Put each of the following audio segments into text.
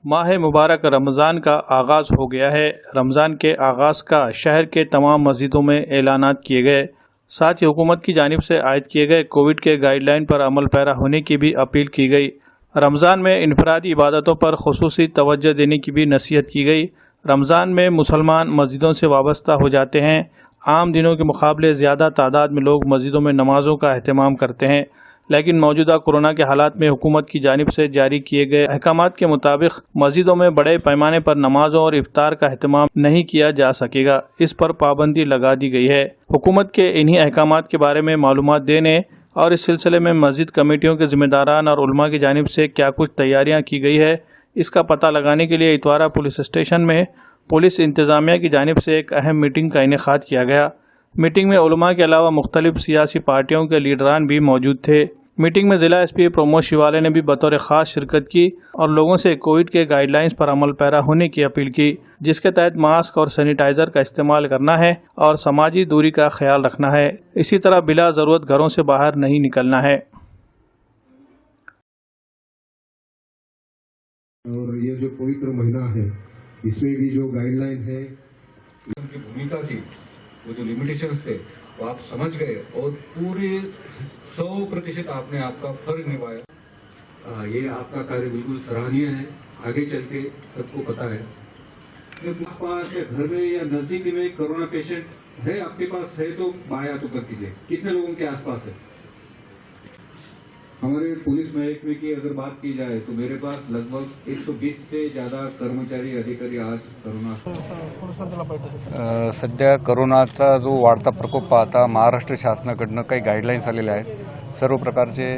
माह मुबारक रमज़ान का आगाज़ हो गया है। रमज़ान के आगाज़ का शहर के तमाम मस्जिदों में ऐलानात किए गए। साथ ही हुकूमत की जानिब से आयद किए गए कोविड के गाइडलाइन पर अमल पैरा होने की भी अपील की गई। रमज़ान में इनफरादी इबादतों पर खुसूसी तवज्जो देने की भी नसीहत की गई। रमज़ान में मुसलमान मस्जिदों से वाबस्ता हो जाते हैं। आम दिनों के मुकाबले ज़्यादा तादाद में लोग मस्जिदों में नमाज़ों का अहतमाम करते हैं, लेकिन मौजूदा कोरोना के हालात में हुकूमत की जानिब से जारी किए गए अहकामात के मुताबिक मस्जिदों में बड़े पैमाने पर नमाजों और इफ्तार का अहतमाम नहीं किया जा सकेगा। इस पर पाबंदी लगा दी गई है। हुकूमत के इन्हीं अहकामात के बारे में मालूमात देने और इस सिलसिले में मस्जिद कमेटियों के जिम्मेदारान और उलमा की जानिब से क्या कुछ तैयारियां की गई है, इसका पता लगाने के लिए इतवारा पुलिस स्टेशन में पुलिस इंतजामिया की जानिब से एक अहम मीटिंग का इनेकाद किया गया। मीटिंग में उलमा के अलावा मुख्तलिफ सियासी पार्टियों के लीडरान भी मौजूद थे। मीटिंग में ज़िला एसपी प्रमोद शिवाले ने भी बतौर ख़ास शिरकत की और लोगों से कोविड के गाइडलाइंस पर अमल पैरा होने की अपील की, जिसके तहत मास्क और सैनिटाइज़र का इस्तेमाल करना है और समाजी दूरी का ख्याल रखना है। इसी तरह बिला ज़रूरत घरों से बाहर नहीं निकलना है। और ये जो पवित्र महीना है, इसमें भी जो गाइडलाइन है, उनकी भूमिका थी, वो जो लिमिटेशंस थे वो आप समझ गए और पूरे 100% आपने आपका फर्ज निभाया। ये आपका कार्य बिल्कुल सराहनीय है। आगे चल के सबको पता है कि आसपास या घर में या नजदीक में कोरोना पेशेंट है, आपके पास है तो बाया तो कर कीजिए। कितने लोगों के आसपास है? हमारे पुलिस महकमे की अगर बात की जाए तो मेरे पास लगभग 120 से ज़्यादा कर्मचारी अधिकारी आज कोरोना सध्या कोरोनाचा जो वाढता प्रकोप पाहता महाराष्ट्र शासनाकडनं काही गाईडलाईन्स आलेल्या आहेत। सर्व प्रकारचे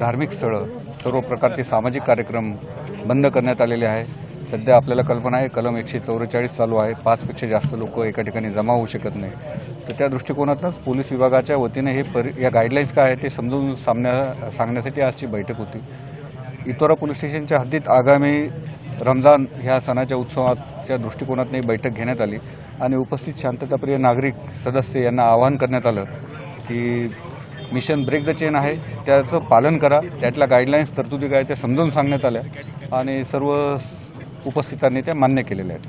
धार्मिक स्थळं, सर्व प्रकारचे सामाजिक कार्यक्रम बंद करण्यात आलेले आहे। सध्या आपल्याला कल्पना आहे कलम 144 चालू आहे। 5 पेक्षा जास्त लोक एका ठिकाणी जमा होऊ शकत नाही। तर त्या दृष्टिकोनातूनच पोलीस विभागाच्या वतीने या गाईडलाईन्स काय आहे ते समजून सांगण्यासाठी आजची बैठक होती। इतोरा पोलीस स्टेशनच्या हद्दीत आगामी रमजान ह्या सणाच्या उत्सवाच्या दृष्टिकोनातून ही बैठक घेण्यात आली आणि उपस्थित शांतताप्रिय नागरिक सदस्य यांना आवाहन करण्यात आलं की मिशन ब्रेक द चेन आहे, त्याचं पालन करा। त्यातल्या गाईडलाईन्स तरतुदी काय त्या समजून सांगण्यात आल्या आणि सर्व उपस्थितांनी त्या मान्य केलेल्या आहेत।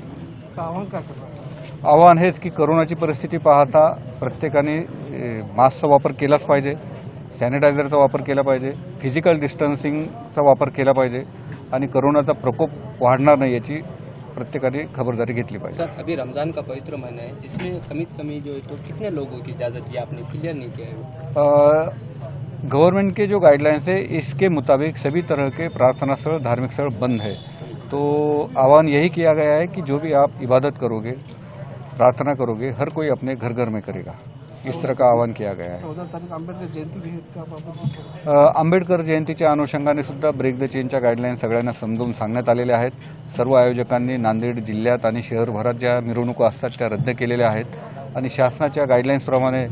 आव्हान हेच की कोरोनाची परिस्थिती पाहता प्रत्येकाने मास्कचा वापर केलाच पाहिजे, सॅनिटायझरचा वापर केला पाहिजे, फिजिकल डिस्टन्सिंगचा वापर केला पाहिजे आणि कोरोनाचा प्रकोप वाढणार नाही याची प्रत्येकाने खबरदारी घेतली पाहिजे। सर, अभी रमज़ान का पवित्र महीना है, इसमें कमी जो है तो कितने लोगों की इजाज़त दी आपने क्लियर नहीं किया है? गवर्नमेंट के जो गाइडलाइंस है इसके मुताबिक सभी तरह के प्रार्थना स्थल, धार्मिक स्थल बंद है। तो आह्वान यही किया गया है कि जो भी आप इबादत करोगे, प्रार्थना करोगे, हर कोई अपने घर घर में करेगा, इस तरह का आह्वान किया गया है। 14 तारीख आंबेडकर जयंती भी आंबेडकर जयंतीच्या अनुषंगाने सुद्धा ब्रेक द चेनच्या गाईडलाईन सगळ्यांना समजून सांगण्यात आलेल्या आहेत। सर्व आयोजकांनी नांदेड जिल्ह्यात आणि शहरभरात ज्या मिरवणुका असतात त्या रद्द केलेल्या आहेत आणि शासनाच्या गाईडलाईन्सप्रमाणे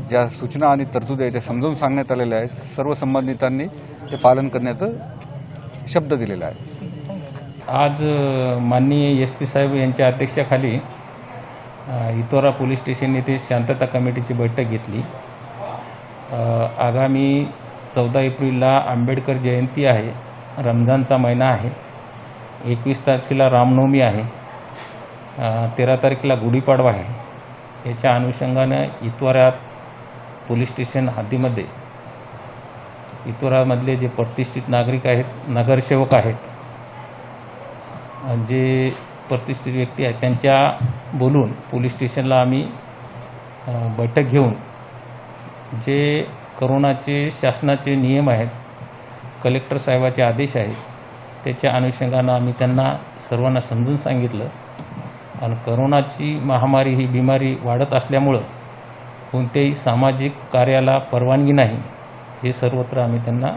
ज्या सूचना आणि तरतुदी आहेत त्या समजून सांगण्यात आलेल्या आहेत। सर्व संबंधितांनी ते पालन करण्याचं शब्द दिलेला आहे। आज माननीय एसपी साहेब यांच्या अध्यक्षतेखाली इतोरा पोलीस स्टेशन येथे शांतता कमिटीची बैठक घेतली। आगामी 14 एप्रिलला आंबेडकर जयंती आहे, रमजानचा महिना आहे, 21 तारखेला रामनवमी आहे, 13 तारखेला गुढीपाडवा आहे। याच्या अनुषंगाने इतोऱ्यात पोलीस स्टेशन हद्दीमध्ये इतोरामधले जे प्रतिष्ठित नागरिक आहेत, नगरसेवक आहेत, जे प्रतिष्ठित व्यक्ती आहेत त्यांच्या बोलून पोलीस स्टेशनला आम्ही बैठक घेऊन जे कोरोनाचे शासनाचे नियम आहेत, कलेक्टर साहेबाचे आदेश आहेत, त्याच्या अनुषंगानं आम्ही त्यांना सर्वांना समजून सांगितलं आणि कोरोनाची महामारी ही बिमारी वाढत असल्यामुळं कोणत्याही सामाजिक कार्याला परवानगी नाही हे सर्वत्र आम्ही त्यांना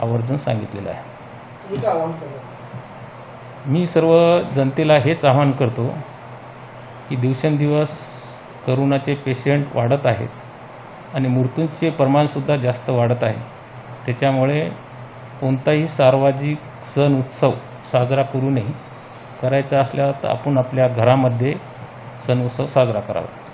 आवर्जून सांगितलेलं आहे। मी सर्व जनतेला हेच आवाहन करतो की दिवसेंदिवस कोरोनाचे पेशंट वाढत आहेत आणि मृत्यूंचे प्रमाणसुद्धा जास्त वाढत आहे। त्याच्यामुळे कोणताही सार्वजनिक सण उत्सव साजरा करू नये। करायचा असल्यास आपण आपल्या घरामध्ये सण उत्सव साजरा करावा।